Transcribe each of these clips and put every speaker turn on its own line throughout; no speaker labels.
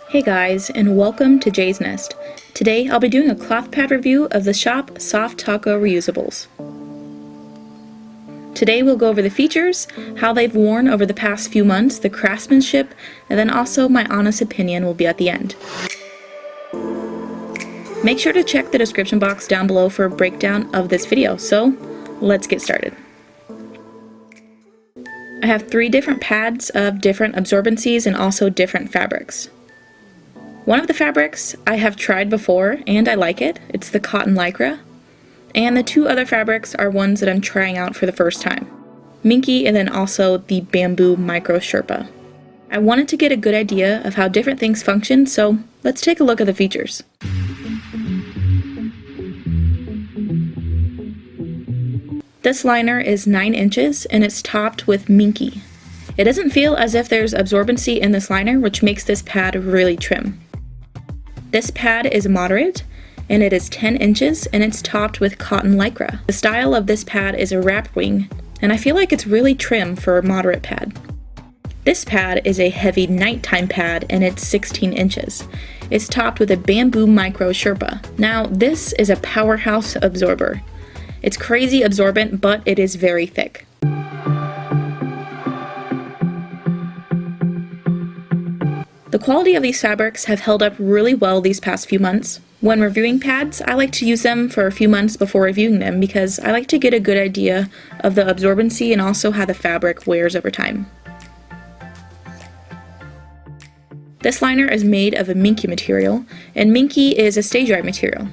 Hey guys, and welcome to Jay's Nest. Today I'll be doing a cloth pad review of the shop Soft Taco Reusables. Today we'll go over the features, how they've worn over the past few months, the craftsmanship, and then also my honest opinion will be at the end. Make sure to check the description box down below for a breakdown of this video, so let's get started. I have 3 different pads of different absorbencies and also different fabrics. One of the fabrics I have tried before and I like it. It's the cotton lycra. And the 2 other fabrics are ones that I'm trying out for the first time. Minky and then also the bamboo micro sherpa. I wanted to get a good idea of how different things function, so let's take a look at the features. This liner is 9 inches and it's topped with minky. It doesn't feel as if there's absorbency in this liner, which makes this pad really trim. This pad is moderate, and it is 10 inches, and it's topped with cotton lycra. The style of this pad is a wrap wing, and I feel like it's really trim for a moderate pad. This pad is a heavy nighttime pad, and it's 16 inches. It's topped with a bamboo micro sherpa. Now, this is a powerhouse absorber. It's crazy absorbent, but it is very thick. The quality of these fabrics have held up really well these past few months. When reviewing pads, I like to use them for a few months before reviewing them because I like to get a good idea of the absorbency and also how the fabric wears over time. This liner is made of a minky material, and minky is a stay-dry material.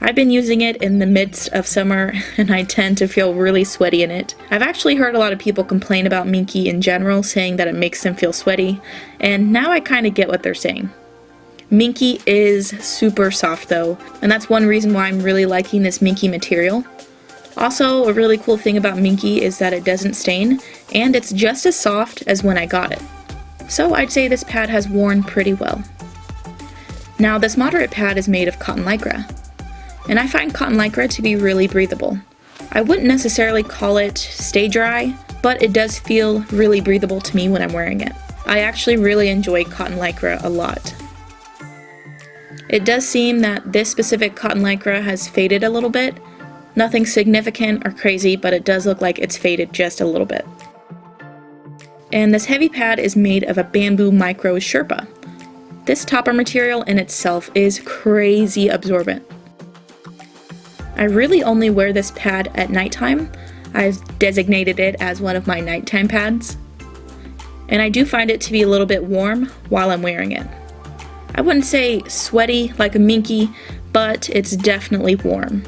I've been using it in the midst of summer and I tend to feel really sweaty in it. I've actually heard a lot of people complain about minky in general, saying that it makes them feel sweaty, and now I kind of get what they're saying. Minky is super soft though, and that's one reason why I'm really liking this minky material. Also, a really cool thing about minky is that it doesn't stain, and it's just as soft as when I got it. So I'd say this pad has worn pretty well. Now this moderate pad is made of cotton lycra. And I find cotton lycra to be really breathable. I wouldn't necessarily call it stay dry, but it does feel really breathable to me when I'm wearing it. I actually really enjoy cotton lycra a lot. It does seem that this specific cotton lycra has faded a little bit. Nothing significant or crazy, but it does look like it's faded just a little bit. And this heavy pad is made of a bamboo micro sherpa. This topper material in itself is crazy absorbent. I really only wear this pad at nighttime. I've designated it as one of my nighttime pads. And I do find it to be a little bit warm while I'm wearing it. I wouldn't say sweaty like a minky, but it's definitely warm.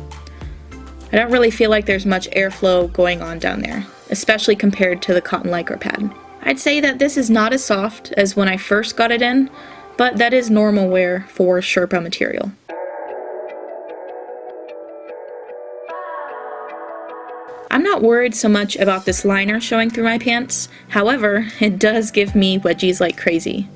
I don't really feel like there's much airflow going on down there, especially compared to the cotton lycra pad. I'd say that this is not as soft as when I first got it in, but that is normal wear for sherpa material. I'm not worried so much about this liner showing through my pants. However, it does give me wedgies like crazy.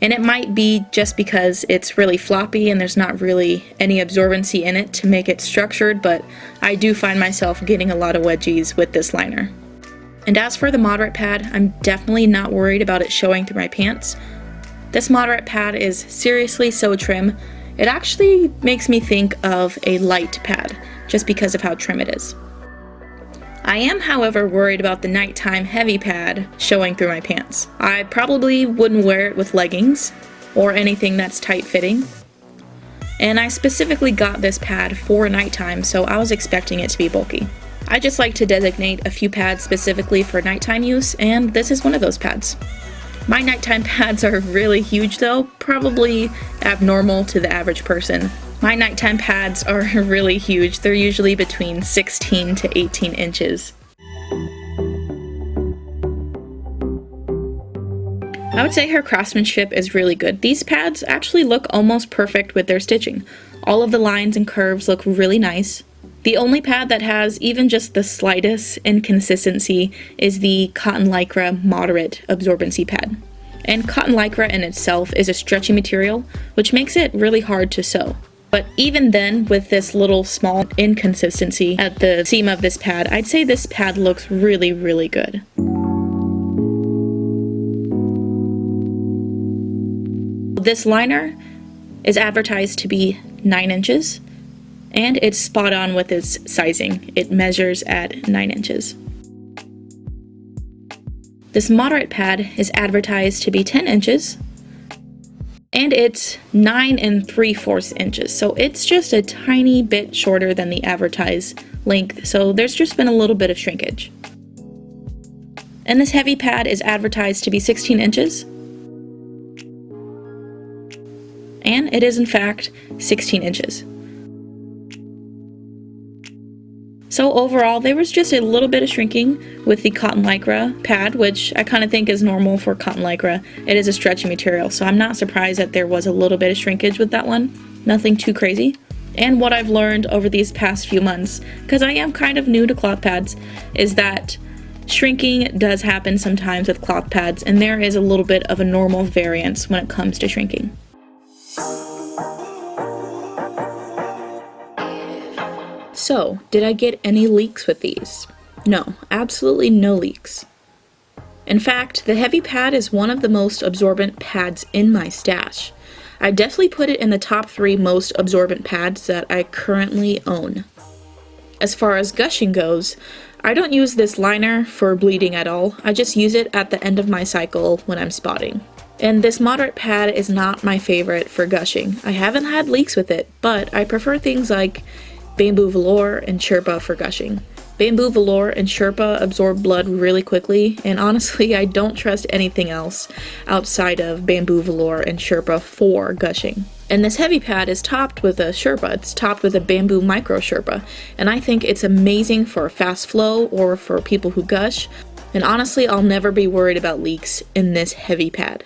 And it might be just because it's really floppy and there's not really any absorbency in it to make it structured, but I do find myself getting a lot of wedgies with this liner. And as for the moderate pad, I'm definitely not worried about it showing through my pants. This moderate pad is seriously so trim. It actually makes me think of a light pad, just because of how trim it is. I am, however, worried about the nighttime heavy pad showing through my pants. I probably wouldn't wear it with leggings or anything that's tight-fitting. And I specifically got this pad for nighttime, so I was expecting it to be bulky. I just like to designate a few pads specifically for nighttime use, and this is one of those pads. My nighttime pads are really huge though, probably abnormal to the average person. My nighttime pads are really huge. They're usually between 16 to 18 inches. I would say her craftsmanship is really good. These pads actually look almost perfect with their stitching. All of the lines and curves look really nice. The only pad that has even just the slightest inconsistency is the cotton lycra moderate absorbency pad. And cotton lycra in itself is a stretchy material, which makes it really hard to sew. But even then, with this little small inconsistency at the seam of this pad, I'd say this pad looks really, really good. This liner is advertised to be 9 inches, and it's spot on with its sizing. It measures at 9 inches. This moderate pad is advertised to be 10 inches, and it's 9 3/4 inches, so it's just a tiny bit shorter than the advertised length, so there's just been a little bit of shrinkage. And this heavy pad is advertised to be 16 inches, and it is in fact 16 inches. So overall, there was just a little bit of shrinking with the cotton lycra pad, which I kind of think is normal for cotton lycra. It is a stretchy material, so I'm not surprised that there was a little bit of shrinkage with that one. Nothing too crazy. And what I've learned over these past few months, because I am kind of new to cloth pads, is that shrinking does happen sometimes with cloth pads, and there is a little bit of a normal variance when it comes to shrinking. So, did I get any leaks with these? No, absolutely no leaks. In fact, the heavy pad is one of the most absorbent pads in my stash. I definitely put it in the top 3 most absorbent pads that I currently own. As far as gushing goes, I don't use this liner for bleeding at all. I just use it at the end of my cycle when I'm spotting. And this moderate pad is not my favorite for gushing. I haven't had leaks with it, but I prefer things like bamboo velour and Sherpa for gushing. Bamboo velour and Sherpa absorb blood really quickly, and honestly, I don't trust anything else outside of bamboo velour and Sherpa for gushing. And this heavy pad is topped with a Sherpa. It's topped with a bamboo micro Sherpa, and I think it's amazing for fast flow or for people who gush, and honestly, I'll never be worried about leaks in this heavy pad.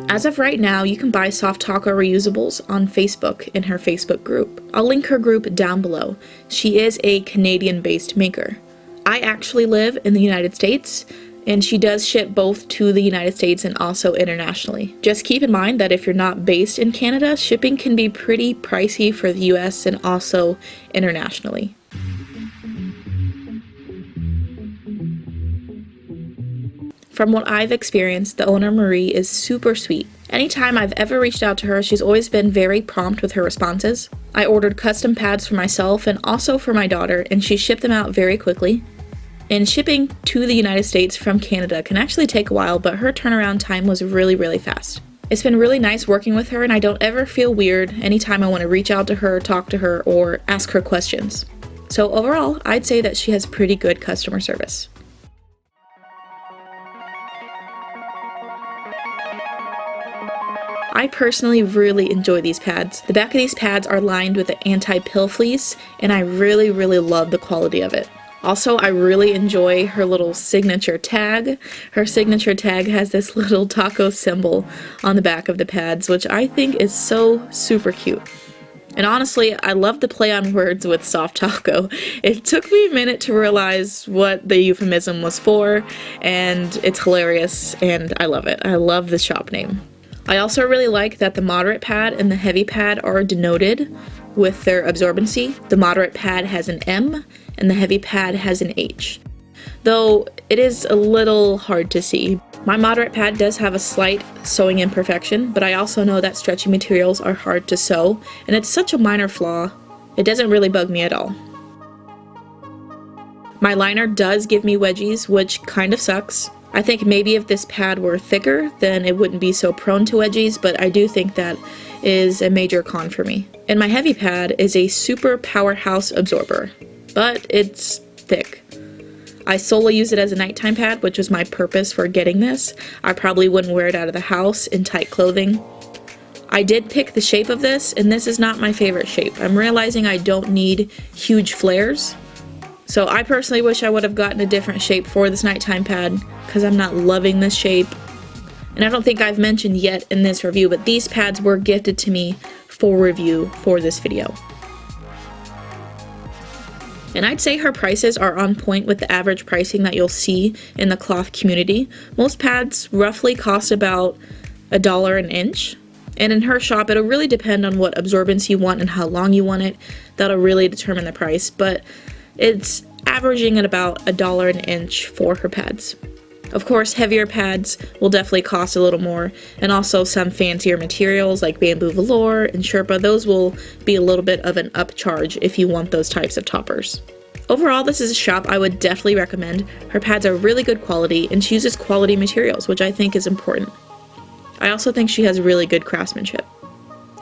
As of right now, you can buy Soft Taco Reusables on Facebook in her Facebook group. I'll link her group down below. She is a Canadian-based maker. I actually live in the United States, and she does ship both to the United States and also internationally. Just keep in mind that if you're not based in Canada, shipping can be pretty pricey for the US and also internationally. From what I've experienced, the owner Marie is super sweet. Anytime I've ever reached out to her, she's always been very prompt with her responses. I ordered custom pads for myself and also for my daughter, and she shipped them out very quickly. And shipping to the United States from Canada can actually take a while, but her turnaround time was really fast. It's been really nice working with her, and I don't ever feel weird anytime I want to reach out to her, talk to her, or ask her questions. So overall, I'd say that she has pretty good customer service. I personally really enjoy these pads. The back of these pads are lined with an anti-pill fleece, and I really love the quality of it. Also, I really enjoy her little signature tag. Her signature tag has this little taco symbol on the back of the pads, which I think is so super cute. And honestly, I love the play on words with soft taco. It took me a minute to realize what the euphemism was for, and it's hilarious, and I love it. I love the shop name. I also really like that the moderate pad and the heavy pad are denoted with their absorbency. The moderate pad has an M and the heavy pad has an H, though it is a little hard to see. My moderate pad does have a slight sewing imperfection, but I also know that stretchy materials are hard to sew, and it's such a minor flaw, it doesn't really bug me at all. My liner does give me wedgies, which kind of sucks. I think maybe if this pad were thicker, then it wouldn't be so prone to wedgies, but I do think that is a major con for me. And my heavy pad is a super powerhouse absorber, but it's thick. I solely use it as a nighttime pad, which was my purpose for getting this. I probably wouldn't wear it out of the house in tight clothing. I did pick the shape of this, and this is not my favorite shape. I'm realizing I don't need huge flares. So I personally wish I would have gotten a different shape for this nighttime pad, because I'm not loving this shape. And I don't think I've mentioned yet in this review, but these pads were gifted to me for review for this video. And I'd say her prices are on point with the average pricing that you'll see in the cloth community. Most pads roughly cost about $1 an inch. And in her shop, it'll really depend on what absorbance you want and how long you want it. That'll really determine the price, but it's averaging at about $1 an inch for her pads. Of course, heavier pads will definitely cost a little more, and also some fancier materials like bamboo velour and Sherpa, those will be a little bit of an upcharge if you want those types of toppers. Overall, this is a shop I would definitely recommend. Her pads are really good quality, and she uses quality materials, which I think is important. I also think she has really good craftsmanship.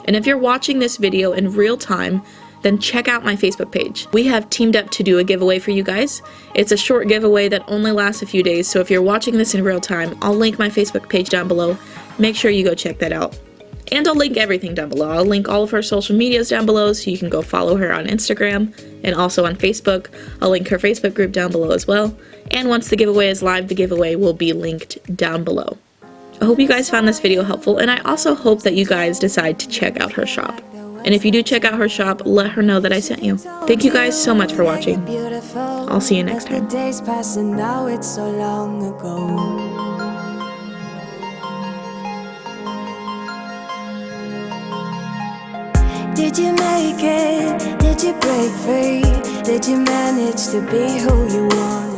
And if you're watching this video in real time, then check out my Facebook page. We have teamed up to do a giveaway for you guys. It's a short giveaway that only lasts a few days, so if you're watching this in real time, I'll link my Facebook page down below. Make sure you go check that out. And I'll link everything down below. I'll link all of her social medias down below so you can go follow her on Instagram and also on Facebook. I'll link her Facebook group down below as well. And once the giveaway is live, the giveaway will be linked down below. I hope you guys found this video helpful, and I also hope that you guys decide to check out her shop. And if you do check out her shop, let her know that I sent you. Thank you guys so much for watching. I'll see you next time.
Days pass and now it's so long ago. Did you make it? Did you break free? Did you manage to be who you want?